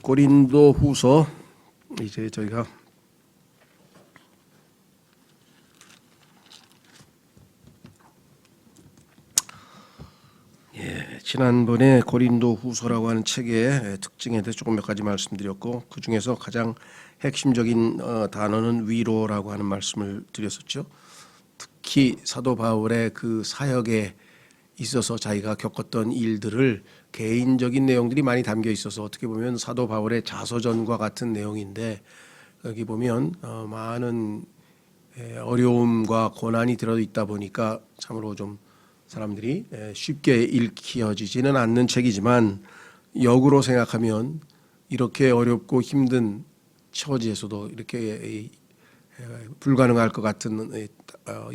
고린도 후서 이제 저희가 지난번에 고린도 후서라고 하는 책의 특징에 대해서 조금 몇 가지 말씀드렸고, 그 중에서 가장 핵심적인 단어는 위로라고 하는 말씀을 드렸었죠. 특히 사도 바울의 그 사역에 있어서 자기가 겪었던 일들을 개인적인 내용들이 많이 담겨 있어서 어떻게 보면 사도 바울의 자서전과 같은 내용인데, 여기 보면 많은 어려움과 고난이 들어있다 보니까 참으로 좀 사람들이 쉽게 읽혀지지는 않는 책이지만, 역으로 생각하면 이렇게 어렵고 힘든 처지에서도, 이렇게 불가능할 것 같은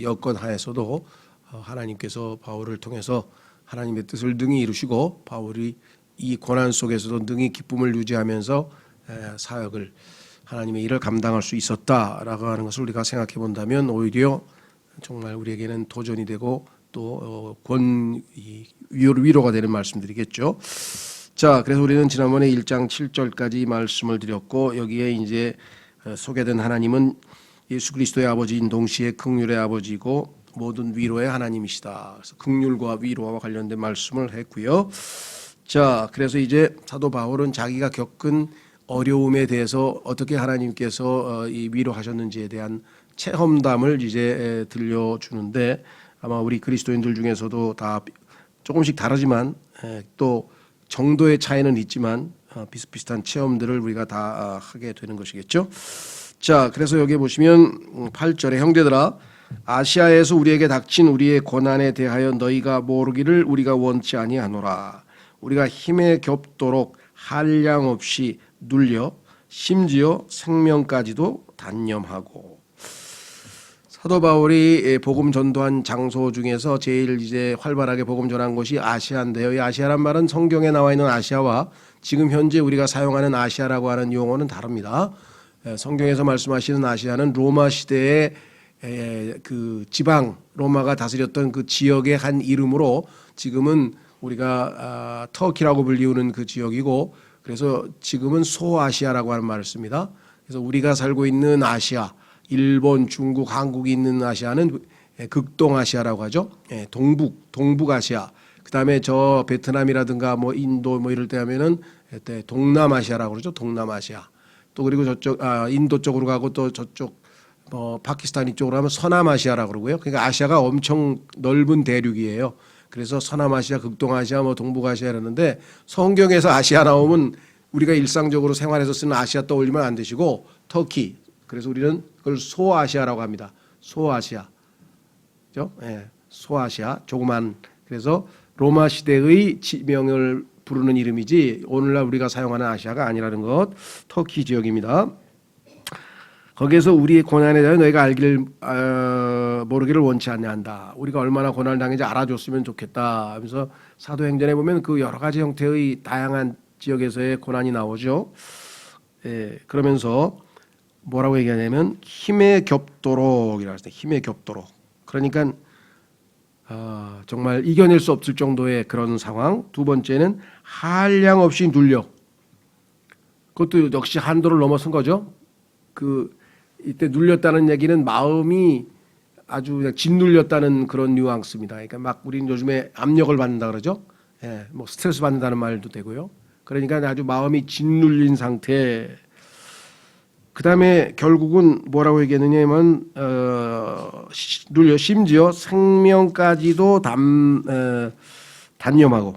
여건 하에서도 하나님께서 바울을 통해서 하나님의 뜻을 능히 이루시고, 바울이 이 고난 속에서도 능히 기쁨을 유지하면서 사역을, 하나님의 일을 감당할 수 있었다라고 하는 것을 우리가 생각해 본다면 오히려 정말 우리에게는 도전이 되고 또 위로가 되는 말씀드리겠죠. 자, 그래서 우리는 지난번에 1장 7절까지 말씀을 드렸고, 여기에 이제 소개된 하나님은 예수 그리스도의 아버지인 동시에 긍휼의 아버지고 모든 위로의 하나님이시다. 그래서 긍휼과 위로와 관련된 말씀을 했고요. 자, 그래서 이제 사도 바울은 자기가 겪은 어려움에 대해서 어떻게 하나님께서 이 위로하셨는지에 대한 체험담을 이제 들려주는데, 아마 우리 그리스도인들 중에서도 다 조금씩 다르지만 또 정도의 차이는 있지만 비슷비슷한 체험들을 우리가 다 하게 되는 것이겠죠. 자, 그래서 여기 보시면 8절에 형제들아, 아시아에서 우리에게 닥친 우리의 고난에 대하여 너희가 모르기를 우리가 원치 아니하노라. 우리가 힘에 겹도록 한량없이 눌려 심지어 생명까지도 단념하고. 사도 바울이 복음 전도한 장소 중에서 제일 이제 활발하게 복음 전한 곳이 아시아인데요. 이 아시아란 말은 성경에 나와 있는 아시아와 지금 현재 우리가 사용하는 아시아라고 하는 용어는 다릅니다. 성경에서 말씀하시는 아시아는 로마 시대의 그 지방, 로마가 다스렸던 그 지역의 한 이름으로 지금은 우리가 터키라고 불리우는 그 지역이고, 그래서 지금은 소아시아라고 하는 말을 씁니다. 그래서 우리가 살고 있는 아시아, 일본, 중국, 한국이 있는 아시아는 극동아시아라고 하죠. 동북아시아. 그다음에 저 베트남이라든가 뭐 인도 뭐 이럴 때 하면은 동남아시아라고 그러죠. 동남아시아. 또 그리고 저쪽 인도 쪽으로 가고 또 저쪽 파키스탄 이쪽으로 하면 서남아시아라고 그러고요. 그러니까 아시아가 엄청 넓은 대륙이에요. 그래서 서남아시아, 극동아시아, 뭐 동북아시아 이러는데, 성경에서 아시아 나오면 우리가 일상적으로 생활에서 쓰는 아시아 떠올리면 안 되시고 터키. 그래서 우리는 그걸 소아시아라고 합니다. 소아시아. 그죠? 예. 소아시아. 조그만. 그래서 로마 시대의 지명을 부르는 이름이지 오늘날 우리가 사용하는 아시아가 아니라는 것. 터키 지역입니다. 거기에서 우리의 고난에 대해 너희가 모르기를 원치 아니한다. 우리가 얼마나 고난을 당했는지 알아줬으면 좋겠다 하면서 사도행전에 보면 그 여러 가지 형태의 다양한 지역에서의 고난이 나오죠. 그러면서 뭐라고 얘기하냐면 힘에 겹도록이라고 했어요. 힘에 겹도록. 그러니까 정말 이겨낼 수 없을 정도의 그런 상황. 두 번째는 한량 없이 눌려. 그것도 역시 한도를 넘어선 거죠. 이때 눌렸다는 얘기는 마음이 아주 그냥 짓눌렸다는 그런 뉘앙스입니다. 그러니까 막 우리는 요즘에 압력을 받는다 그러죠. 뭐 스트레스 받는다는 말도 되고요. 그러니까 아주 마음이 짓눌린 상태. 그다음에 결국은 뭐라고 얘기했느냐면 눌려 심지어 생명까지도 단념하고,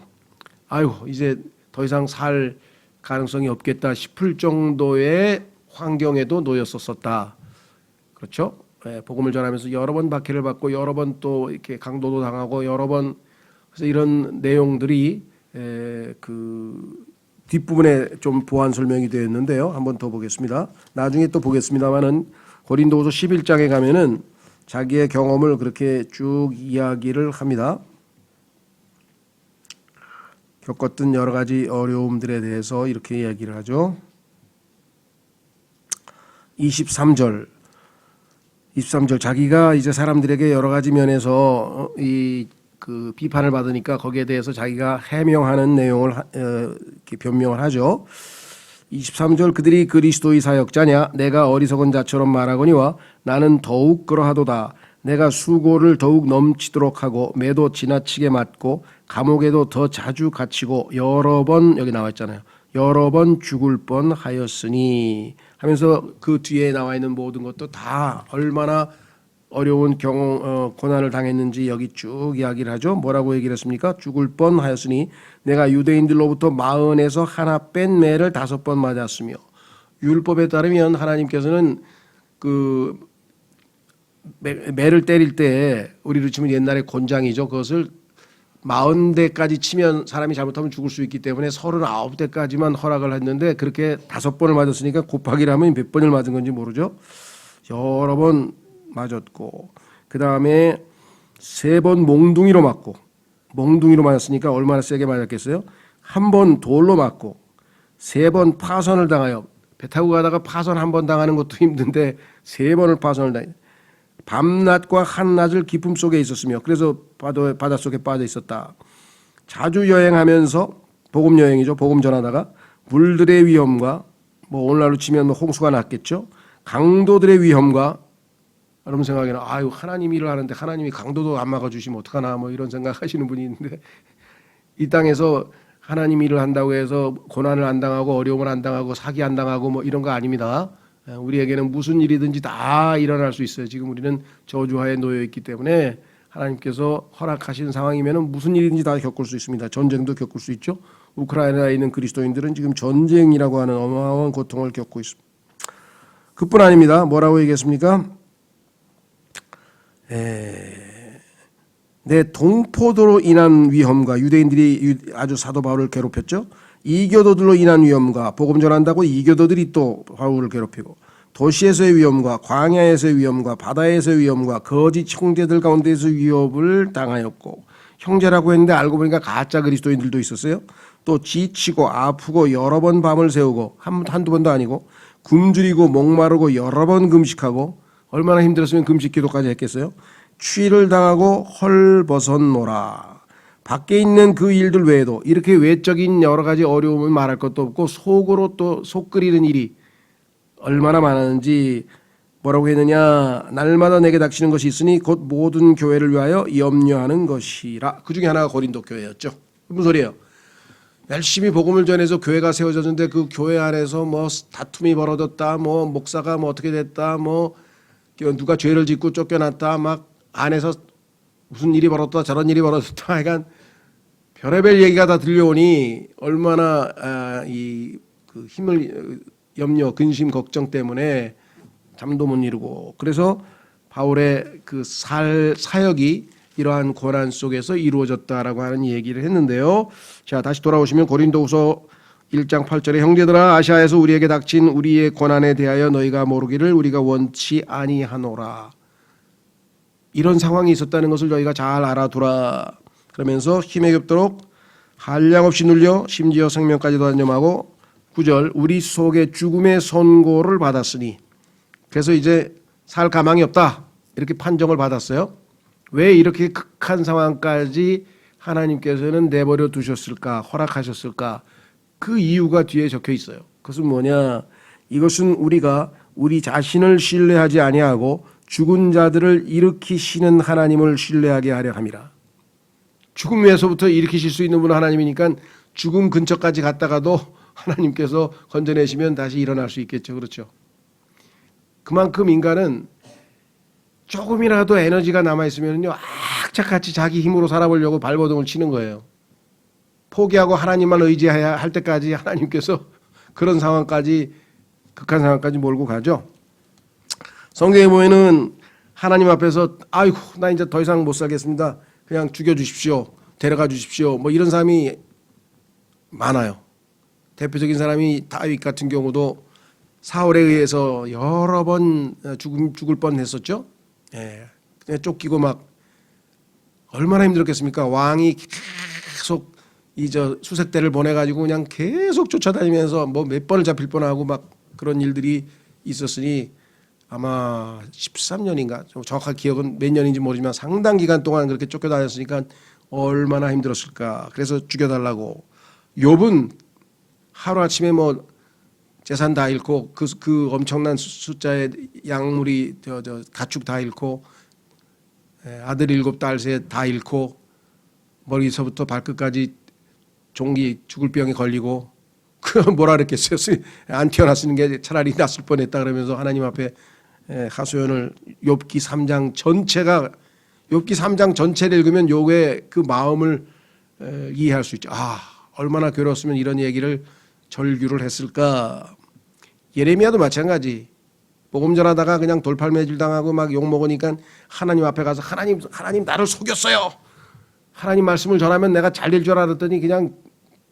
아유 이제 더 이상 살 가능성이 없겠다 싶을 정도의 환경에도 놓였었다. 그렇죠? 복음을 전하면서 여러 번 박해를 받고 여러 번 또 이렇게 강도도 당하고 여러 번, 그래서 이런 내용들이 그 뒷부분에 좀 보완 설명이 되어 있는데요. 한번 더 보겠습니다. 나중에 또 보겠습니다만은 고린도후서 11장에 가면은 자기의 경험을 그렇게 쭉 이야기를 합니다. 겪었던 여러 가지 어려움들에 대해서 이렇게 이야기를 하죠. 23절 자기가 이제 사람들에게 여러 가지 면에서 그 비판을 받으니까 거기에 대해서 자기가 해명하는 내용을 이렇게 변명을 하죠. 23절 그들이 그리스도의 사역자냐 내가 어리석은 자처럼 말하거니와 나는 더욱 그러하도다. 내가 수고를 더욱 넘치도록 하고 매도 지나치게 맞고 감옥에도 더 자주 갇히고 여러 번 여기 나와 있잖아요. 여러 번 죽을 뻔하였으니 하면서 그 뒤에 나와 있는 모든 것도 다 얼마나 어려운 고난을 당했는지 여기 쭉 이야기를 하죠. 뭐라고 얘기를 했습니까? 죽을 뻔하였으니 내가 유대인들로부터 40에서 하나 뺀 매를 5번 맞았으며 율법에 따르면 하나님께서는 그 매를 때릴 때 우리로 치면 옛날에 곤장이죠. 그것을 40대까지 치면 사람이 잘못하면 죽을 수 있기 때문에 39대까지만 허락을 했는데 그렇게 5번을 맞았으니까 곱하기를 하면 몇 번을 맞은 건지 모르죠. 여러 번 맞았고 그 다음에 3번 몽둥이로 맞고 몽둥이로 맞았으니까 얼마나 세게 맞았겠어요. 1번 돌로 맞고 3번 파선을 당하여 배 타고 가다가 파선 1번 당하는 것도 힘든데 3번을 파선을 당해 밤낮과 한낮을 기품 속에 있었으며 그래서 바닷속에 빠져 있었다. 자주 여행하면서 복음 여행이죠. 복음 전하다가 물들의 위험과 뭐 오늘날로 치면 홍수가 났겠죠. 강도들의 위험과 여러분 생각에는 아유 하나님 일을 하는데 하나님이 강도도 안 막아주시면 어떡하나 뭐 이런 생각하시는 분이 있는데 이 땅에서 하나님 일을 한다고 해서 고난을 안 당하고 어려움을 안 당하고 사기 안 당하고 뭐 이런 거 아닙니다. 우리에게는 무슨 일이든지 다 일어날 수 있어요. 지금 우리는 저주하에 놓여 있기 때문에 하나님께서 허락하신 상황이면 무슨 일이든지 다 겪을 수 있습니다. 전쟁도 겪을 수 있죠. 우크라이나에 있는 그리스도인들은 지금 전쟁이라고 하는 어마어마한 고통을 겪고 있습니다. 그뿐 아닙니다. 뭐라고 얘기했습니까? 내 동포도로 인한 위험과 유대인들이 아주 사도 바울을 괴롭혔죠. 이교도들로 인한 위험과 복음 전한다고 이교도들이 또 바울을 괴롭히고 도시에서의 위험과 광야에서의 위험과 바다에서의 위험과 거짓 형제들 가운데서 위협을 당하였고 형제라고 했는데 알고 보니까 가짜 그리스도인들도 있었어요. 또 지치고 아프고 여러 번 밤을 새우고 한두 번도 아니고 굶주리고 목마르고 여러 번 금식하고 얼마나 힘들었으면 금식 기도까지 했겠어요. 추위를 당하고 헐벗었노라. 밖에 있는 그 일들 외에도 이렇게 외적인 여러 가지 어려움을 말할 것도 없고 속으로 또 속 끓이는 일이 얼마나 많았는지 뭐라고 했느냐. 날마다 내게 닥치는 것이 있으니 곧 모든 교회를 위하여 염려하는 것이라. 그 중에 하나가 고린도 교회였죠. 무슨 소리예요? 열심히 복음을 전해서 교회가 세워졌는데 그 교회 안에서 뭐 다툼이 벌어졌다, 뭐 목사가 뭐 어떻게 됐다, 뭐 누가 죄를 짓고 쫓겨났다, 막 안에서 무슨 일이 벌어졌다, 저런 일이 벌어졌다, 하여간 별의별 얘기가 다 들려오니 얼마나 그 힘을 염려, 근심, 걱정 때문에 잠도 못 이루고 그래서 바울의 그 사역이 이러한 고난 속에서 이루어졌다라고 하는 얘기를 했는데요. 자, 다시 돌아오시면 고린도후서 1장 8절에 형제들아 아시아에서 우리에게 닥친 우리의 고난에 대하여 너희가 모르기를 우리가 원치 아니하노라. 이런 상황이 있었다는 것을 너희가 잘 알아두라. 그러면서 힘에 겹도록 한량없이 눌려 심지어 생명까지도 단념하고 9절 우리 속에 죽음의 선고를 받았으니 그래서 이제 살 가망이 없다 이렇게 판정을 받았어요. 왜 이렇게 극한 상황까지 하나님께서는 내버려 두셨을까, 허락하셨을까? 그 이유가 뒤에 적혀 있어요. 그것은 뭐냐? 이것은 우리가 우리 자신을 신뢰하지 아니하고 죽은 자들을 일으키시는 하나님을 신뢰하게 하려 함이라. 죽음에서부터 일으키실 수 있는 분은 하나님이니까 죽음 근처까지 갔다가도 하나님께서 건져내시면 다시 일어날 수 있겠죠. 그렇죠? 그만큼 인간은 조금이라도 에너지가 남아있으면요 악착같이 자기 힘으로 살아보려고 발버둥을 치는 거예요. 포기하고 하나님만 의지해야 할 때까지 하나님께서 그런 상황까지 극한 상황까지 몰고 가죠. 성경에 보면은 하나님 앞에서 아이고 나 이제 더 이상 못 살겠습니다. 그냥 죽여주십시오. 데려가 주십시오. 뭐 이런 사람이 많아요. 대표적인 사람이 다윗 같은 경우도 사울에 의해서 여러 번 죽을 뻔했었죠. 예, 그냥 쫓기고 막 얼마나 힘들었겠습니까? 왕이 계속 수색대를 보내가지고 그냥 계속 쫓아다니면서 뭐 몇 번을 잡힐 뻔하고 막 그런 일들이 있었으니 아마 13년인가 정확한 기억은 몇 년인지 모르지만 상당 기간 동안 그렇게 쫓겨다녔으니까 얼마나 힘들었을까. 그래서 죽여달라고. 욥은 하루아침에 뭐 재산 다 잃고 그 엄청난 숫자의 양물이 가축 다 잃고 아들 7, 딸 3 다 잃고 머리서부터 발끝까지 종기 죽을 병에 걸리고 그 뭐라 그랬겠어요. 안 태어났으는 게 차라리 낫을 뻔했다 그러면서 하나님 앞에 하소연을 욥기 3장 전체가 욥기 3장 전체를 읽으면 욥의 그 마음을 이해할 수 있죠. 아, 얼마나 괴로웠으면 이런 얘기를 절규를 했을까. 예레미야도 마찬가지. 복음 전하다가 그냥 돌팔매질 당하고 막 욕 먹으니까 하나님 앞에 가서 하나님 나를 속였어요. 하나님 말씀을 전하면 내가 잘 될 줄 알았더니 그냥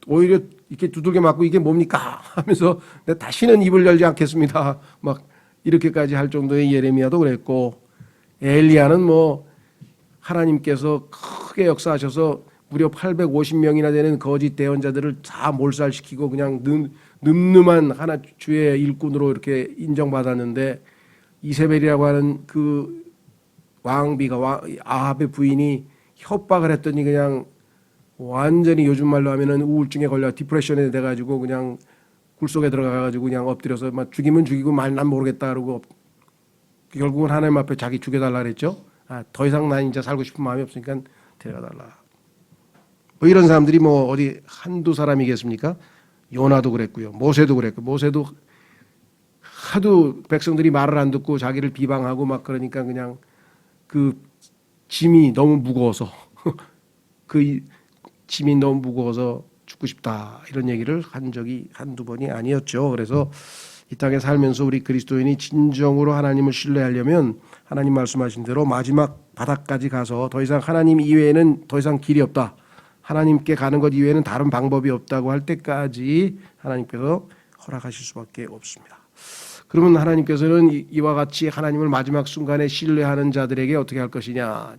오히려 이렇게 두들겨 맞고 이게 뭡니까 하면서 내가 다시는 입을 열지 않겠습니다. 막 이렇게까지 할 정도의 예레미야도 그랬고, 엘리야는 뭐 하나님께서 크게 역사하셔서 무려 850명이나 되는 거짓 대언자들을 다 몰살시키고 그냥 늠름한 하나 주의 일꾼으로 이렇게 인정받았는데, 이세벨이라고 하는 그 왕비가 아합의 부인이 협박을 했더니 그냥 완전히 요즘 말로 하면은 우울증에 걸려 디프레션에 돼가지고 그냥 굴 속에 들어가가지고 그냥 엎드려서 막 죽이면 죽이고 난 모르겠다 그러고 결국은 하나님 앞에 자기 죽여달라 그랬죠. 더 이상 난 이제 살고 싶은 마음이 없으니까 데려가달라. 뭐 이런 사람들이 뭐 어디 한두 사람이겠습니까? 요나도 그랬고요. 모세도 그랬고, 모세도 하도 백성들이 말을 안 듣고 자기를 비방하고 막 그러니까 그냥 그 짐이 너무 무거워서 그 짐이 너무 무거워서 죽고 싶다 이런 얘기를 한 적이 한두 번이 아니었죠. 그래서 이 땅에 살면서 우리 그리스도인이 진정으로 하나님을 신뢰하려면 하나님 말씀하신 대로 마지막 바닥까지 가서 더 이상 하나님 이외에는 더 이상 길이 없다, 하나님께 가는 것 이외에는 다른 방법이 없다고 할 때까지 하나님께서 허락하실 수밖에 없습니다. 그러면 하나님께서는 이와 같이 하나님을 마지막 순간에 신뢰하는 자들에게 어떻게 할 것이냐.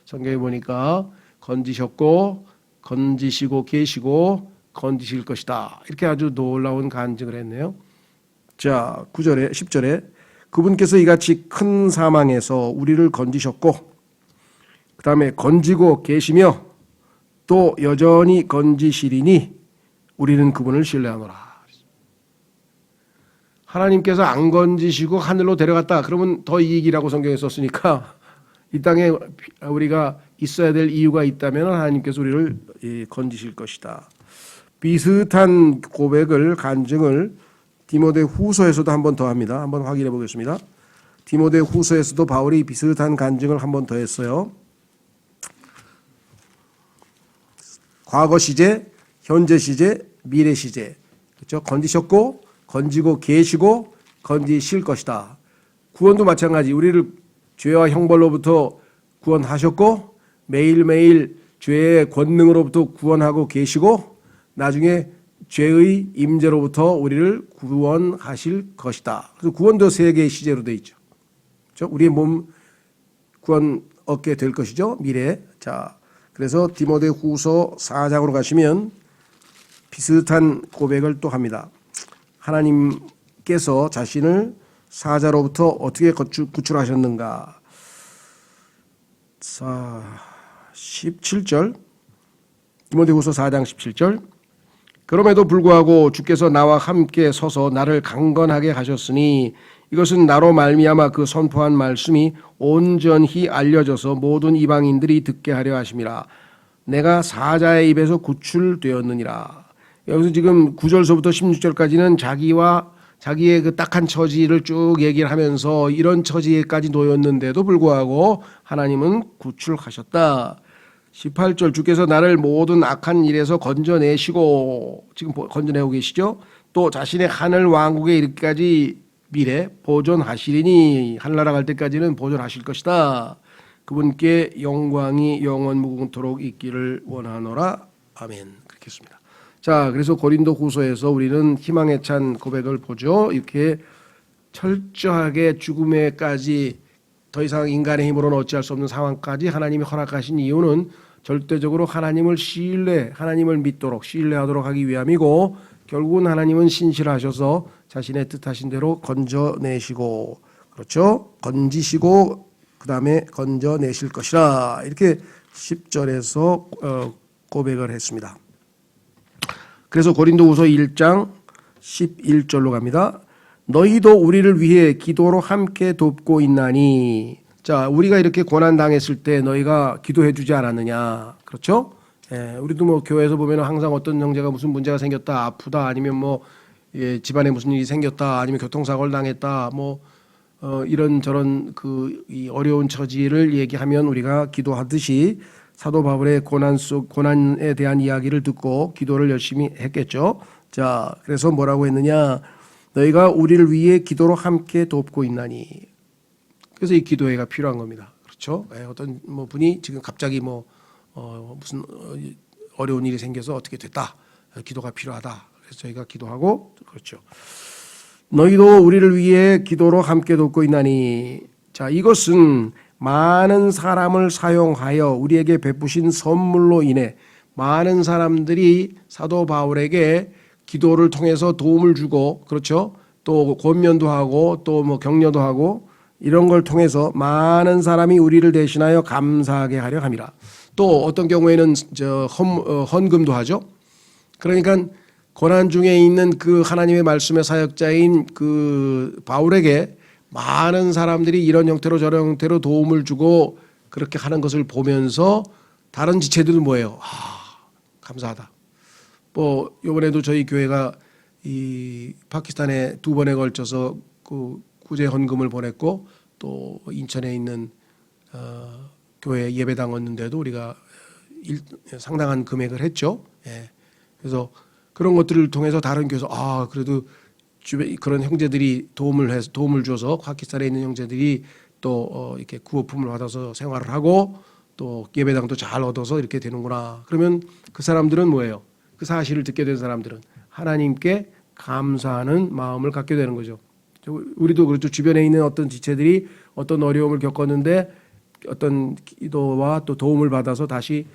성경에 보니까 건지셨고 건지시고 계시고 건지실 것이다. 이렇게 아주 놀라운 간증을 했네요. 자, 9절에 10절에 그분께서 이같이 큰 사망에서 우리를 건지셨고 그 다음에 건지고 계시며 또 여전히 건지시리니 우리는 그분을 신뢰하노라. 하나님께서 안 건지시고 하늘로 데려갔다 그러면 더 이익이라고 성경에 썼으니까 이 땅에 우리가 있어야 될 이유가 있다면 하나님께서 우리를 건지실 것이다. 비슷한 고백을 간증을 디모데 후서에서도 한 번 더 합니다. 한번 확인해 보겠습니다. 디모데 후서에서도 바울이 비슷한 간증을 한 번 더 했어요. 과거 시제, 현재 시제, 미래 시제. 그렇죠? 건지셨고 건지고 계시고 건지실 것이다. 구원도 마찬가지. 우리를 죄와 형벌로부터 구원하셨고 매일매일 죄의 권능으로부터 구원하고 계시고 나중에 죄의 임재로부터 우리를 구원하실 것이다. 그래서 구원도 3개의 시제로 되어 있죠. 그렇죠? 우리의 몸 구원 얻게 될 것이죠. 미래. 자, 그래서 디모데 후서 4장으로 가시면 비슷한 고백을 또 합니다. 하나님께서 자신을 사자로부터 어떻게 구출하셨는가. 17절 디모데후서 4장 17절 그럼에도 불구하고 주께서 나와 함께 서서 나를 강건하게 하셨으니 이것은 나로 말미암아 그 선포한 말씀이 온전히 알려져서 모든 이방인들이 듣게 하려 하심이라. 내가 사자의 입에서 구출되었느니라. 여기서 지금 9절서부터 16절까지는 자기의 그 딱한 처지를 쭉 얘기를 하면서 이런 처지에까지 놓였는데도 불구하고 하나님은 구출하셨다. 18절 주께서 나를 모든 악한 일에서 건져내시고 지금 건져내고 계시죠. 또 자신의 하늘 왕국에 이르기까지 미래 보존하시리니 하늘나라 갈 때까지는 보존하실 것이다. 그분께 영광이 영원 무궁토록 있기를 원하노라. 아멘. 그렇게 했습니다. 자, 그래서 고린도 후서에서 우리는 희망에 찬 고백을 보죠. 이렇게 철저하게 죽음에까지 더 이상 인간의 힘으로는 어찌할 수 없는 상황까지 하나님이 허락하신 이유는 절대적으로 하나님을 하나님을 믿도록 신뢰하도록 하기 위함이고 결국은 하나님은 신실하셔서 자신의 뜻하신 대로 건져내시고 그렇죠? 건지시고 그 다음에 건져내실 것이라 이렇게 10절에서 고백을 했습니다. 그래서 고린도후서 1장 11절로 갑니다. 너희도 우리를 위해 기도로 함께 돕고 있나니. 자, 우리가 이렇게 고난 당했을 때 너희가 기도해 주지 않았느냐. 그렇죠? 우리도 뭐 교회에서 보면 항상 어떤 형제가 무슨 문제가 생겼다, 아프다, 아니면 뭐 집안에 무슨 일이 생겼다, 아니면 교통사고를 당했다, 뭐 이런 저런 이 어려운 처지를 얘기하면 우리가 기도하듯이 사도 바울의 고난에 대한 이야기를 듣고 기도를 열심히 했겠죠. 자, 그래서 뭐라고 했느냐? 너희가 우리를 위해 기도로 함께 돕고 있나니. 그래서 이 기도회가 필요한 겁니다. 그렇죠? 어떤 뭐 분이 지금 갑자기 무슨 어려운 일이 생겨서 어떻게 됐다. 기도가 필요하다. 그래서 저희가 기도하고 그렇죠. 너희도 우리를 위해 기도로 함께 돕고 있나니. 자, 이것은 많은 사람을 사용하여 우리에게 베푸신 선물로 인해 많은 사람들이 사도 바울에게 기도를 통해서 도움을 주고 그렇죠. 또 권면도 하고 또 뭐 격려도 하고 이런 걸 통해서 많은 사람이 우리를 대신하여 감사하게 하려 함이라. 또 어떤 경우에는 헌금도 하죠. 그러니까 고난 중에 있는 그 하나님의 말씀의 사역자인 그 바울에게 많은 사람들이 이런 형태로 저런 형태로 도움을 주고 그렇게 하는 것을 보면서 다른 지체들은 뭐예요? 감사하다. 뭐 이번에도 저희 교회가 이 파키스탄에 2번에 걸쳐서 그 구제 헌금을 보냈고 또 인천에 있는 교회 예배당 왔는데도 우리가 상당한 금액을 했죠. 그래서 그런 것들을 통해서 다른 교회에서 그래도 주변 그런 형제들이 도움을 줘서 파키스탄에 있는 형제들이 또 이렇게 구호품을 받아서 생활을 하고 또 예배당도 잘 얻어서 이렇게 되는구나. 그러면 그 사람들은 뭐예요? 그 사실을 듣게 된 사람들은 하나님께 감사하는 마음을 갖게 되는 거죠. 우리도 그렇죠. 주변에 있는 어떤 지체들이 어떤 어려움을 겪었는데 어떤 기도와 또 도움을 받아서 다시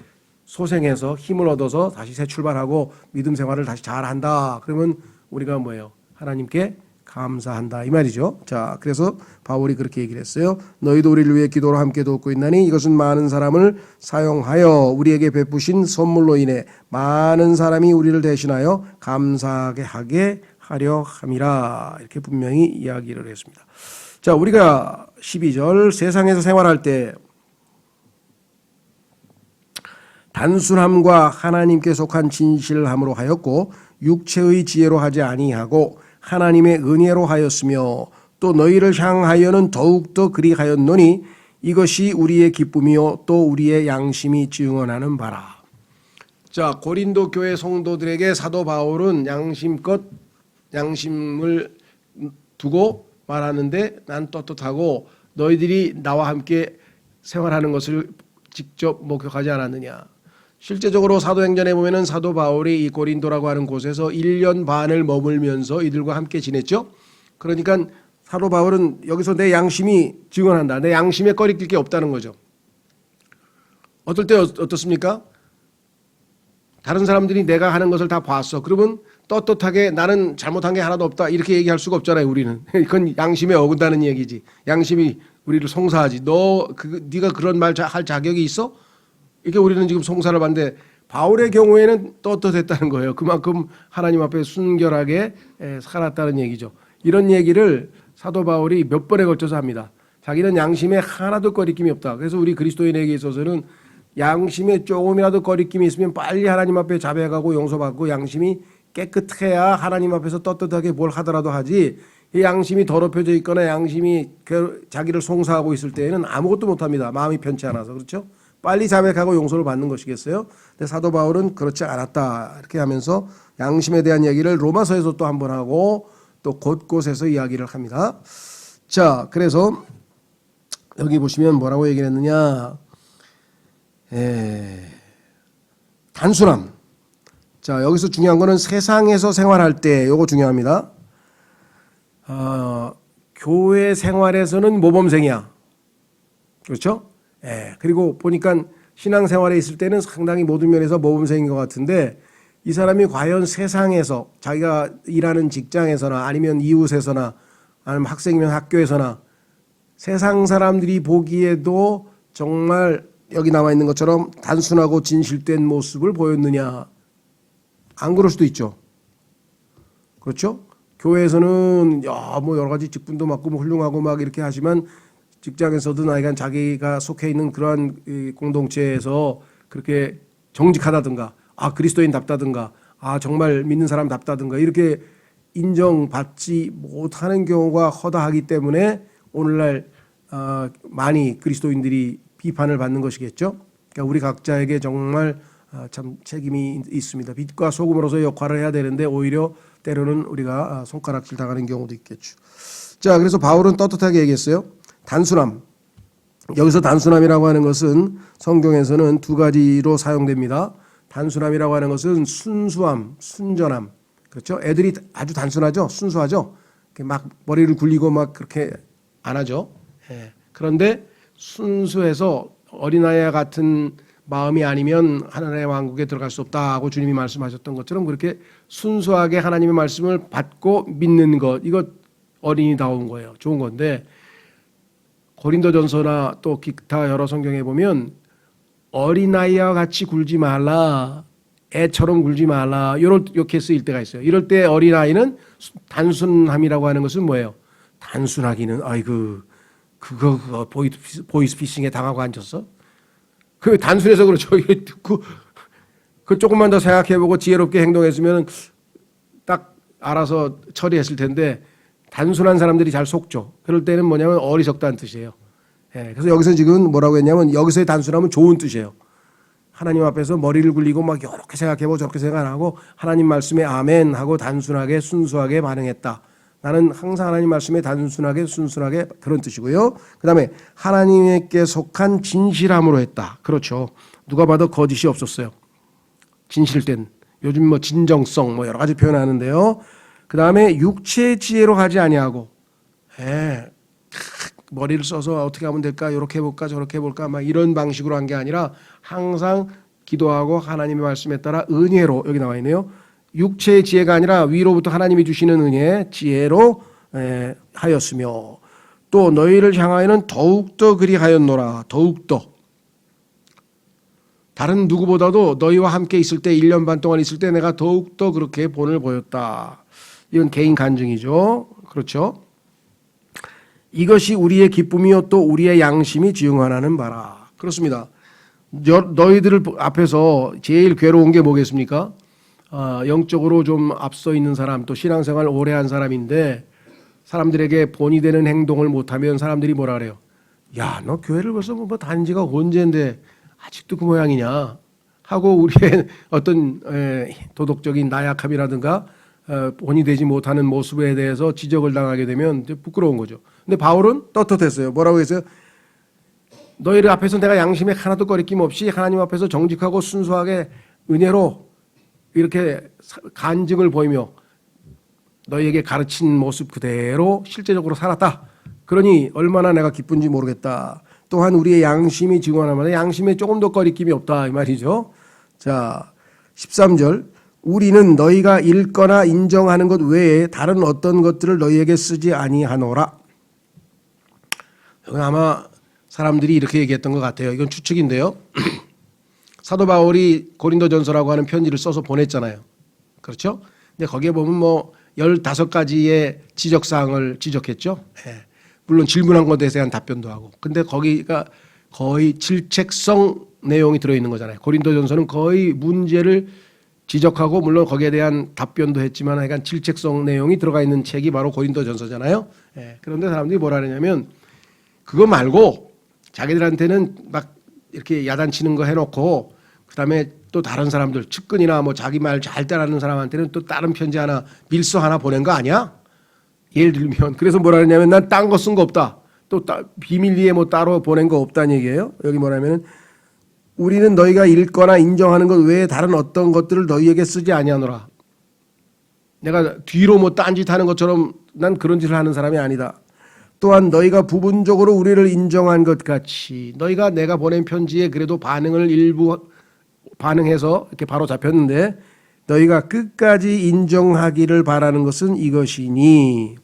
소생해서 힘을 얻어서 다시 새 출발하고 믿음 생활을 다시 잘한다. 그러면 우리가 뭐예요? 하나님께 감사한다 이 말이죠. 자, 그래서 바울이 그렇게 얘기를 했어요. 너희도 우리를 위해 기도로 함께 돕고 있나니 이것은 많은 사람을 사용하여 우리에게 베푸신 선물로 인해 많은 사람이 우리를 대신하여 감사하게 하게 하려 함이라. 이렇게 분명히 이야기를 했습니다. 자, 우리가 12절 세상에서 생활할 때 단순함과 하나님께 속한 진실함으로 하였고 육체의 지혜로 하지 아니하고 하나님의 은혜로 하였으며 또 너희를 향하여는 더욱더 그리하였노니 이것이 우리의 기쁨이요 또 우리의 양심이 증언하는 바라. 자, 고린도 교회 성도들에게 사도 바울은 양심을 두고 말하는데 난 떳떳하고 너희들이 나와 함께 생활하는 것을 직접 목격하지 않았느냐. 실제적으로 사도행전에 보면은 사도 바울이 이 고린도라고 하는 곳에서 1년 반을 머물면서 이들과 함께 지냈죠. 그러니까 사도 바울은 여기서 내 양심이 증언한다. 내 양심에 꺼리낄 게 없다는 거죠. 어떨 때 어떻습니까? 다른 사람들이 내가 하는 것을 다 봤어. 그러면 떳떳하게 나는 잘못한 게 하나도 없다 이렇게 얘기할 수가 없잖아요. 우리는. 그건 양심에 어긋나는 얘기지. 양심이 우리를 송사하지. 네가 그런 말 할 자격이 있어? 이게 우리는 지금 송사를 받는데 바울의 경우에는 떳떳했다는 거예요. 그만큼 하나님 앞에 순결하게 살았다는 얘기죠. 이런 얘기를 사도 바울이 몇 번에 걸쳐서 합니다. 자기는 양심에 하나도 거리낌이 없다. 그래서 우리 그리스도인에게 있어서는 양심에 조금이라도 거리낌이 있으면 빨리 하나님 앞에 자백하고 용서받고 양심이 깨끗해야 하나님 앞에서 떳떳하게 뭘 하더라도 하지, 이 양심이 더럽혀져 있거나 양심이 자기를 송사하고 있을 때에는 아무것도 못합니다. 마음이 편치 않아서. 그렇죠? 빨리 자백하고 용서를 받는 것이겠어요? 근데 사도 바울은 그렇지 않았다 이렇게 하면서 양심에 대한 얘기를 로마서에서 또 한 번 하고 또 곳곳에서 이야기를 합니다. 자, 그래서 여기 보시면 뭐라고 얘기를 했느냐. 단순함. 자, 여기서 중요한 거는 세상에서 생활할 때 요거 중요합니다. 교회 생활에서는 모범생이야. 그렇죠? 그리고 보니까 신앙생활에 있을 때는 상당히 모든 면에서 모범생인 것 같은데 이 사람이 과연 세상에서 자기가 일하는 직장에서나 아니면 이웃에서나 아니면 학생이면 학교에서나 세상 사람들이 보기에도 정말 여기 나와 있는 것처럼 단순하고 진실된 모습을 보였느냐. 안 그럴 수도 있죠. 그렇죠? 교회에서는 뭐 여러 가지 직분도 맡고 뭐 훌륭하고 막 이렇게 하지만 직장에서도 나이간 자기가 속해 있는 그러한 이 공동체에서 그렇게 정직하다든가 그리스도인답다든가 정말 믿는 사람답다든가 이렇게 인정받지 못하는 경우가 허다하기 때문에 오늘날 많이 그리스도인들이 비판을 받는 것이겠죠. 그러니까 우리 각자에게 정말 참 책임이 있습니다. 빛과 소금으로서 역할을 해야 되는데 오히려 때로는 우리가 손가락질 당하는 경우도 있겠죠. 자, 그래서 바울은 떳떳하게 얘기했어요. 단순함. 여기서 단순함이라고 하는 것은 성경에서는 두 가지로 사용됩니다. 단순함이라고 하는 것은 순수함, 순전함. 그렇죠? 애들이 아주 단순하죠? 순수하죠? 막 머리를 굴리고 막 그렇게 안 하죠. 그런데 순수해서 어린아이와 같은 마음이 아니면 하나님의 왕국에 들어갈 수 없다고 주님이 말씀하셨던 것처럼 그렇게 순수하게 하나님의 말씀을 받고 믿는 것, 이것 어린이다운 거예요. 좋은 건데 고린도전서나 또 기타 여러 성경에 보면 어린아이와 같이 굴지 말라, 애처럼 굴지 말라 이렇게 쓰일 때가 있어요. 이럴 때 어린아이는 단순함이라고 하는 것은 뭐예요? 단순하기는 그거 보이스피싱에 당하고 앉았어? 그 단순해서 그렇죠. 그 조금만 더 생각해보고 지혜롭게 행동했으면 딱 알아서 처리했을 텐데 단순한 사람들이 잘 속죠. 그럴 때는 뭐냐면 어리석다는 뜻이에요. 그래서 여기서 지금 뭐라고 했냐면 여기서의 단순함은 좋은 뜻이에요. 하나님 앞에서 머리를 굴리고 막 이렇게 생각해보고 저렇게 생각 안 하고 하나님 말씀에 아멘 하고 단순하게 순수하게 반응했다. 나는 항상 하나님 말씀에 단순하게 순수하게 그런 뜻이고요. 그 다음에 하나님께 속한 진실함으로 했다. 그렇죠. 누가 봐도 거짓이 없었어요. 진실된. 요즘 뭐 진정성 뭐 여러 가지 표현하는데요. 그 다음에 육체의 지혜로 가지 아니하고 머리를 써서 어떻게 하면 될까 이렇게 해볼까 저렇게 해볼까 막 이런 방식으로 한 게 아니라 항상 기도하고 하나님의 말씀에 따라 은혜로 여기 나와 있네요. 육체의 지혜가 아니라 위로부터 하나님이 주시는 은혜 지혜로 하였으며 또 너희를 향하여는 더욱더 그리하였노라. 더욱더 다른 누구보다도 너희와 함께 있을 때 1년 반 동안 있을 때 내가 더욱더 그렇게 본을 보였다. 이건 개인 간증이죠. 그렇죠. 이것이 우리의 기쁨이요 또 우리의 양심이 증언하는 바라. 그렇습니다. 너희들 앞에서 제일 괴로운 게 뭐겠습니까? 영적으로 좀 앞서 있는 사람 또 신앙생활 오래 한 사람인데 사람들에게 본이 되는 행동을 못하면 사람들이 뭐라 그래요? 야, 너 교회를 벌써 뭐 다닌 지가 언제인데 아직도 그 모양이냐 하고 우리의 어떤 도덕적인 나약함이라든가 본이 되지 못하는 모습에 대해서 지적을 당하게 되면 부끄러운 거죠. 근데 바울은 떳떳했어요. 뭐라고 했어요? 너희들 앞에서 내가 양심에 하나도 거리낌 없이 하나님 앞에서 정직하고 순수하게 은혜로 이렇게 간증을 보이며 너희에게 가르친 모습 그대로 실제적으로 살았다. 그러니 얼마나 내가 기쁜지 모르겠다. 또한 우리의 양심이 증언하면 양심에 조금 더 거리낌이 없다 이 말이죠. 자, 13절 우리는 너희가 읽거나 인정하는 것 외에 다른 어떤 것들을 너희에게 쓰지 아니하노라. 아마 사람들이 이렇게 얘기했던 것 같아요. 이건 추측인데요. 사도 바울이 고린도전서라고 하는 편지를 써서 보냈잖아요. 그렇죠? 근데 거기에 보면 뭐 15가지의 지적사항을 지적했죠. 물론 질문한 것에 대한 답변도 하고. 근데 거기가 거의 질책성 내용이 들어있는 거잖아요. 고린도전서는 거의 문제를 지적하고 물론 거기에 대한 답변도 했지만 약간 질책성 내용이 들어가 있는 책이 바로 고린도전서잖아요. 그런데 사람들이 뭐라 하냐면 그거 말고 자기들한테는 막 이렇게 야단치는 거 해놓고 그다음에 또 다른 사람들 측근이나 뭐 자기 말 잘 따르는 사람한테는 또 다른 편지 하나 밀서 하나 보낸 거 아니야? 예를 들면 그래서 뭐라 하냐면 난 딴 거 쓴 거 없다. 또 비밀리에 뭐 따로 보낸 거 없다는 얘기예요. 여기 뭐냐면은 우리는 너희가 읽거나 인정하는 것 외에 다른 어떤 것들을 너희에게 쓰지 아니하노라. 내가 뒤로 뭐 딴짓 하는 것처럼 난 그런 짓을 하는 사람이 아니다. 또한 너희가 부분적으로 우리를 인정한 것 같이 너희가 내가 보낸 편지에 그래도 반응을 일부 반응해서 이렇게 바로 잡혔는데 너희가 끝까지 인정하기를 바라는 것은 이것이니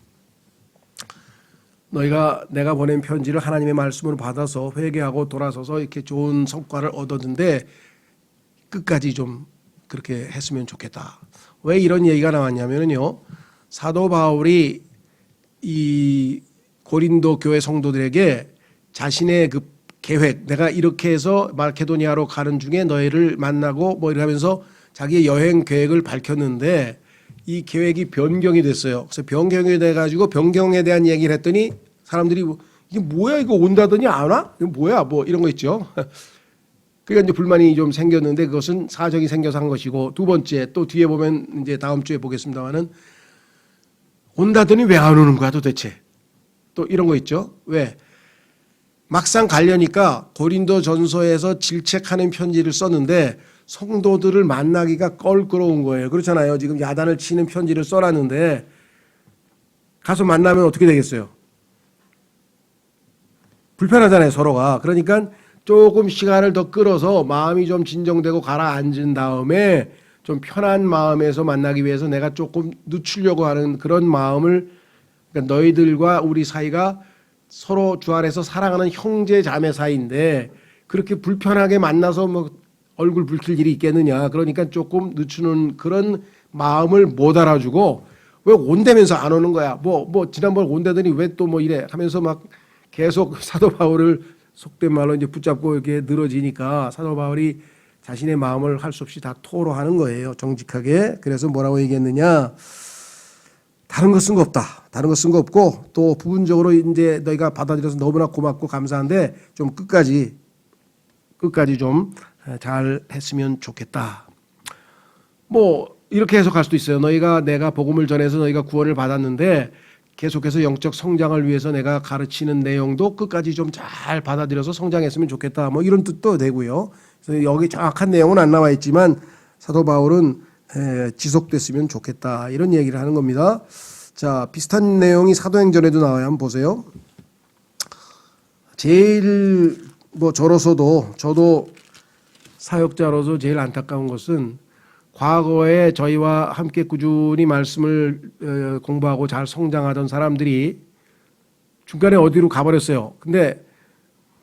너희가 내가 보낸 편지를 하나님의 말씀으로 받아서 회개하고 돌아서서 이렇게 좋은 성과를 얻었는데 끝까지 좀 그렇게 했으면 좋겠다. 왜 이런 얘기가 나왔냐면요. 사도 바울이 이 고린도 교회 성도들에게 자신의 그 계획, 내가 이렇게 해서 마케도니아로 가는 중에 너희를 만나고 뭐 이러면서 자기의 여행 계획을 밝혔는데 이 계획이 변경이 됐어요. 그래서 변경이 돼가지고 변경에 대한 얘기를 했더니 사람들이 이게 뭐야, 이거 온다더니 안 와? 이거 뭐야, 뭐 이런 거 있죠. 그러니까 이제 불만이 좀 생겼는데 그것은 사정이 생겨서 한 것이고, 두 번째 또 뒤에 보면 이제 다음 주에 보겠습니다만은 온다더니 왜 안 오는 거야 도대체? 또 이런 거 있죠. 왜? 막상 가려니까 고린도 전서에서 질책하는 편지를 썼는데 성도들을 만나기가 껄끄러운 거예요. 그렇잖아요. 지금 야단을 치는 편지를 써놨는데 가서 만나면 어떻게 되겠어요? 불편하잖아요, 서로가. 그러니까 조금 시간을 더 끌어서 마음이 좀 진정되고 가라앉은 다음에 좀 편한 마음에서 만나기 위해서 내가 조금 늦추려고 하는 그런 마음을, 그러니까 너희들과 우리 사이가 서로 주 안에서 사랑하는 형제 자매 사이인데 그렇게 불편하게 만나서 뭐 얼굴 붉힐 일이 있겠느냐. 그러니까 조금 늦추는 그런 마음을 못 알아주고 왜 온다면서 안 오는 거야. 뭐 지난번 온다더니 왜 또 뭐 이래 하면서 막 계속 사도 바울을 속된 말로 이제 붙잡고 이렇게 늘어지니까 사도 바울이 자신의 마음을 할 수 없이 다 토로하는 거예요. 정직하게. 그래서 뭐라고 얘기했느냐. 다른 거 쓴 거 없다. 다른 거 쓴 거 없고 또 부분적으로 이제 너희가 받아들여서 너무나 고맙고 감사한데 좀 끝까지 좀 잘 했으면 좋겠다. 뭐 이렇게 해석할 수도 있어요. 내가 복음을 전해서 너희가 구원을 받았는데 계속해서 영적 성장을 위해서 내가 가르치는 내용도 끝까지 좀 잘 받아들여서 성장했으면 좋겠다. 뭐 이런 뜻도 되고요. 그래서 여기 정확한 내용은 안 나와 있지만 사도 바울은 지속됐으면 좋겠다. 이런 얘기를 하는 겁니다. 자, 비슷한 내용이 사도행전에도 나와요. 한번 보세요. 제일 뭐 저도 사역자로서 제일 안타까운 것은 과거에 저희와 함께 꾸준히 말씀을 공부하고 잘 성장하던 사람들이 중간에 어디로 가버렸어요. 근데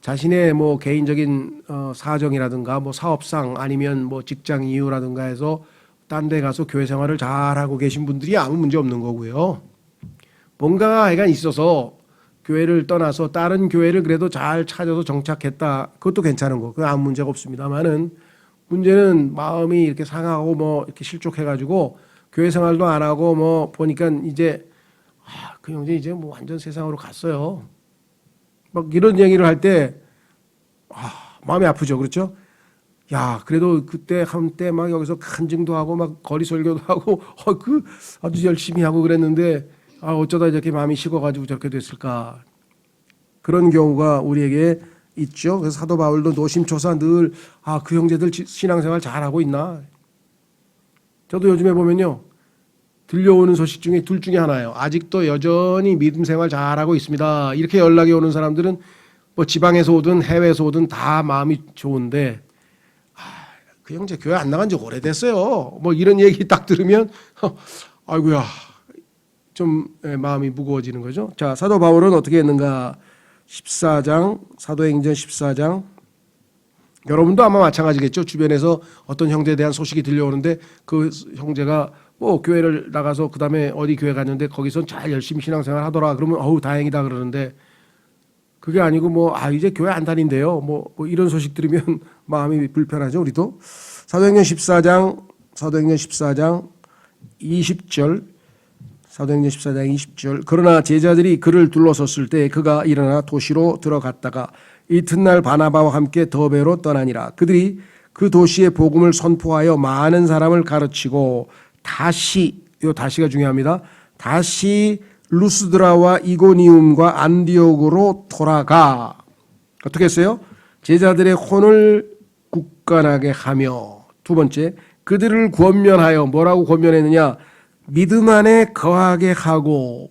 자신의 뭐 개인적인 사정이라든가 뭐 사업상 아니면 뭐 직장 이유라든가 해서 딴 데 가서 교회 생활을 잘하고 계신 분들이 아무 문제 없는 거고요. 뭔가 하여간 있어서 교회를 떠나서 다른 교회를 그래도 잘 찾아서 정착했다. 그것도 괜찮은 거. 그건 아무 문제가 없습니다만은 문제는 마음이 이렇게 상하고 뭐 이렇게 실족해가지고 교회 생활도 안 하고 뭐 보니까 이제 그 형제 이제 뭐 완전 세상으로 갔어요. 막 이런 얘기를 할 때 마음이 아프죠. 그렇죠? 야, 그래도 그때 한때 막 여기서 간증도 하고 막 거리 설교도 하고 아주 열심히 하고 그랬는데 어쩌다 이렇게 마음이 식어가지고 저렇게 됐을까. 그런 경우가 우리에게 있죠. 그래서 사도 바울도 노심초사 늘 그 형제들 신앙생활 잘하고 있나. 저도 요즘에 보면요. 들려오는 소식 중에 둘 중에 하나예요. 아직도 여전히 믿음 생활 잘하고 있습니다. 이렇게 연락이 오는 사람들은 뭐 지방에서 오든 해외에서 오든 다 마음이 좋은데 그 형제 교회 안 나간 지 오래됐어요. 뭐 이런 얘기 딱 들으면 아이고야 좀 마음이 무거워지는 거죠. 자, 사도 바울은 어떻게 했는가? 14장 사도행전 14장 여러분도 아마 마찬가지겠죠. 주변에서 어떤 형제에 대한 소식이 들려오는데 그 형제가 뭐 교회를 나가서 그 다음에 어디 교회 갔는데 거기서 잘 열심히 신앙생활 하더라. 그러면 어우 다행이다 그러는데 그게 아니고 뭐 이제 교회 안 다닌대요. 뭐 이런 소식 들으면 마음이 불편하죠. 우리도. 사도행전 14장 20절 사도행전 14장 20절 그러나 제자들이 그를 둘러섰을 때 그가 일어나 도시로 들어갔다가 이튿날 바나바와 함께 더베로 떠나니라. 그들이 그 도시의 복음을 선포하여 많은 사람을 가르치고 다시가 중요합니다. 다시 루스드라와 이고니움과 안디옥으로 돌아가. 어떻게 했어요? 제자들의 혼을 굳건하게 하며 두 번째 그들을 권면하여 뭐라고 권면했느냐? 믿음 안에 거하게 하고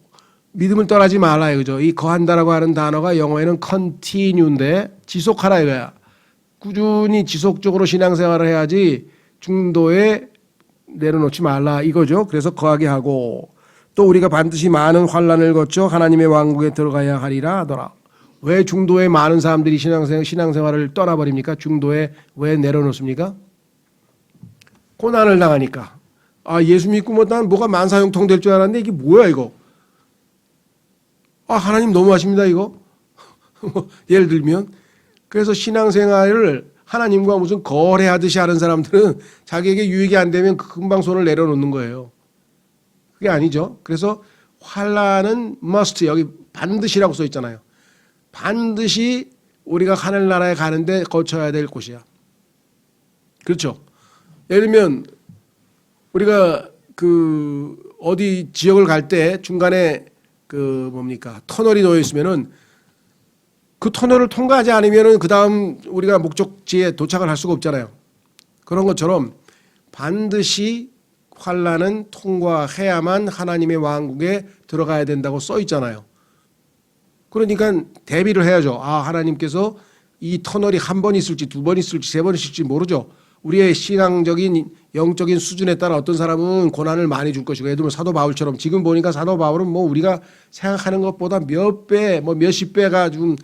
믿음을 떠나지 말라 이거죠. 이 거한다라고 하는 단어가 영어에는 continue인데 지속하라 이거야. 꾸준히 지속적으로 신앙생활을 해야지 중도에 내려놓지 말라 이거죠. 그래서 거하게 하고 또 우리가 반드시 많은 환난을 거쳐 하나님의 왕국에 들어가야 하리라 하더라. 왜 중도에 많은 사람들이 신앙생활을 떠나버립니까? 중도에 왜 내려놓습니까? 고난을 당하니까. 아, 예수 믿고 뭐 난 뭐가 만사형통 될 줄 알았는데 이게 뭐야 이거? 아, 하나님 너무하십니다 이거. 예를 들면 그래서 신앙생활을 하나님과 무슨 거래하듯이 하는 사람들은 자기에게 유익이 안 되면 금방 손을 내려놓는 거예요. 그게 아니죠. 그래서 환난은 must, 여기 반드시라고 써 있잖아요. 반드시 우리가 하늘나라에 가는데 거쳐야 될 곳이야. 그렇죠. 예를 들면 우리가 그 어디 지역을 갈 때 중간에 그 뭡니까 터널이 놓여 있으면은 그 터널을 통과하지 않으면은 그 다음 우리가 목적지에 도착을 할 수가 없잖아요. 그런 것처럼 반드시 환난은 통과해야만 하나님의 왕국에 들어가야 된다고 써 있잖아요. 그러니까 대비를 해야죠. 아, 하나님께서 이 터널이 한 번 있을지 두 번 있을지 세 번 있을지 모르죠. 우리의 신앙적인 영적인 수준에 따라 어떤 사람은 고난을 많이 줄 것이고, 예를 들면 사도 바울처럼 지금 보니까 사도 바울은 뭐 우리가 생각하는 것보다 몇 배, 뭐 몇십 배가 좀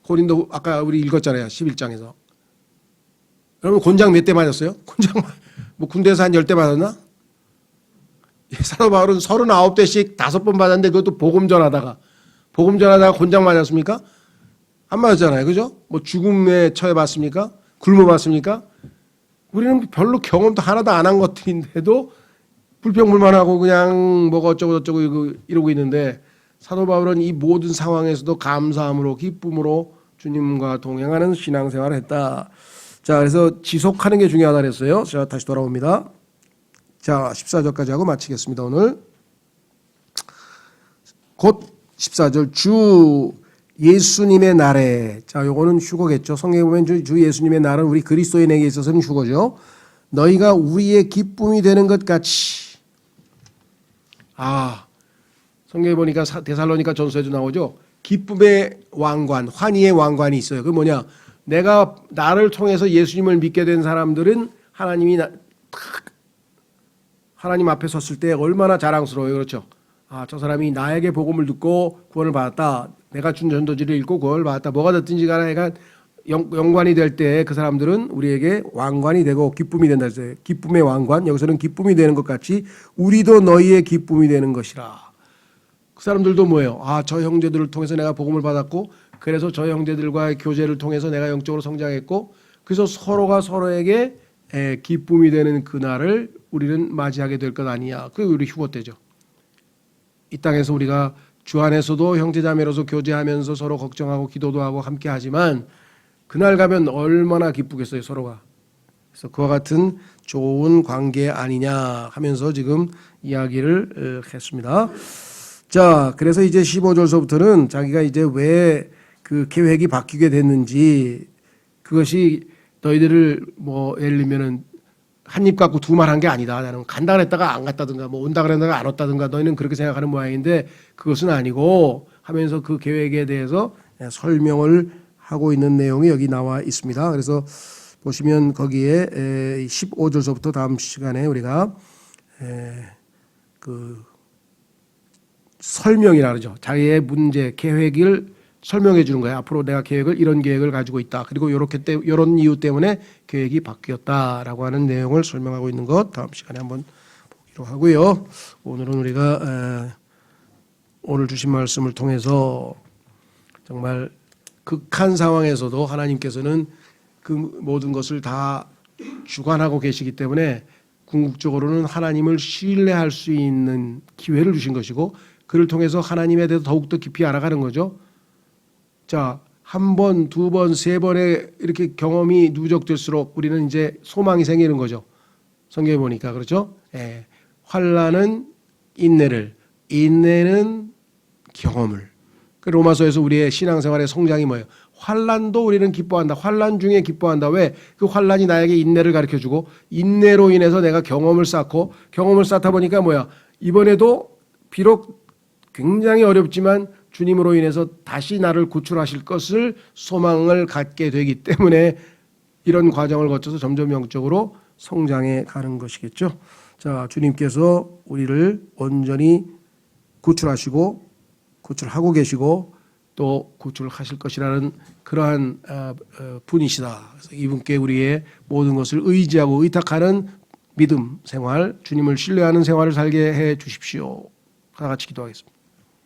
고린도 아까 우리 읽었잖아요. 11장에서. 여러분 곤장 몇 대 맞았어요? 곤장 뭐 군대에서 한 10대 맞았나? 사도 바울은 39대씩 5번 맞았는데 그것도 복음 전하다가 곤장 맞았습니까? 안 맞았잖아요. 그죠? 뭐 죽음에 처해봤습니까? 굶어봤습니까? 우리는 별로 경험도 하나도 안 한 것들인데도 불평불만하고 그냥 뭐가 어쩌고 저쩌고 이러고 있는데 사도 바울은 이 모든 상황에서도 감사함으로 기쁨으로 주님과 동행하는 신앙생활을 했다. 자, 그래서 지속하는 게 중요하다 그랬어요. 자, 다시 돌아옵니다. 자, 14절까지 하고 마치겠습니다. 오늘 곧 14절 주 예수님의 날에, 자, 요거는 휴거겠죠. 성경에 보면 주 예수님의 날은 우리 그리스도인에게 있어서는 휴거죠. 너희가 우리의 기쁨이 되는 것 같이. 아, 성경에 보니까 데살로니가 전서에도 나오죠. 기쁨의 왕관, 환희의 왕관이 있어요. 그 뭐냐? 내가 나를 통해서 예수님을 믿게 된 사람들은 하나님 앞에 섰을 때 얼마나 자랑스러워요. 그렇죠? 아, 저 사람이 나에게 복음을 듣고 구원을 받았다. 내가 준 전도지를 읽고 구원을 받았다. 뭐가 됐든지 간에 영관이 될 때 그 사람들은 우리에게 왕관이 되고 기쁨이 된다 했어요. 기쁨의 왕관, 여기서는 기쁨이 되는 것 같이 우리도 너희의 기쁨이 되는 것이라. 그 사람들도 뭐예요? 아, 저 형제들을 통해서 내가 복음을 받았고, 그래서 저 형제들과의 교제를 통해서 내가 영적으로 성장했고, 그래서 서로가 서로에게 기쁨이 되는 그날을 우리는 맞이하게 될 것 아니냐. 그게 우리 휴거 때죠. 이 땅에서 우리가 주 안에서도 형제자매로서 교제하면서 서로 걱정하고 기도도 하고 함께 하지만 그날 가면 얼마나 기쁘겠어요, 서로가. 그래서 그와 같은 좋은 관계 아니냐 하면서 지금 이야기를 했습니다. 자, 그래서 이제 15절서부터는 자기가 이제 왜 그 계획이 바뀌게 됐는지, 그것이 너희들을 뭐 예를 들면은 한 입 갖고 두 말 한 게 아니다. 나는 간다 그랬다가 안 갔다든가 뭐 온다 그랬다가 안 왔다든가 너희는 그렇게 생각하는 모양인데 그것은 아니고 하면서 그 계획에 대해서 설명을 하고 있는 내용이 여기 나와 있습니다. 그래서 보시면 거기에 15절서부터 다음 시간에 우리가 그 설명이라 그러죠. 자기의 문제, 계획을 설명해 주는 거예요. 앞으로 내가 이런 계획을 가지고 있다. 그리고 이런 이유 때문에 계획이 바뀌었다라고 하는 내용을 설명하고 있는 것 다음 시간에 한번 보기로 하고요. 오늘은 우리가 오늘 주신 말씀을 통해서 정말 극한 상황에서도 하나님께서는 그 모든 것을 다 주관하고 계시기 때문에 궁극적으로는 하나님을 신뢰할 수 있는 기회를 주신 것이고, 그를 통해서 하나님에 대해서 더욱더 깊이 알아가는 거죠. 자, 한 번, 두 번, 세 번의 이렇게 경험이 누적될수록 우리는 이제 소망이 생기는 거죠. 성경에 보니까 그렇죠. 환난은 인내는 경험을. 그 로마서에서 우리의 신앙생활의 성장이 뭐예요? 환난도 우리는 기뻐한다. 환난 중에 기뻐한다. 왜? 그 환난이 나에게 인내를 가르쳐주고, 인내로 인해서 내가 경험을 쌓고, 경험을 쌓다 보니까 뭐야? 이번에도 비록 굉장히 어렵지만 주님으로 인해서 다시 나를 구출하실 것을 소망을 갖게 되기 때문에 이런 과정을 거쳐서 점점 영적으로 성장해 가는 것이겠죠. 자, 주님께서 우리를 온전히 구출하고 계시고 또 구출하실 것이라는 그러한 분이시다. 그래서 이분께 우리의 모든 것을 의지하고 의탁하는 믿음 생활, 주님을 신뢰하는 생활을 살게 해 주십시오. 다 같이 기도하겠습니다.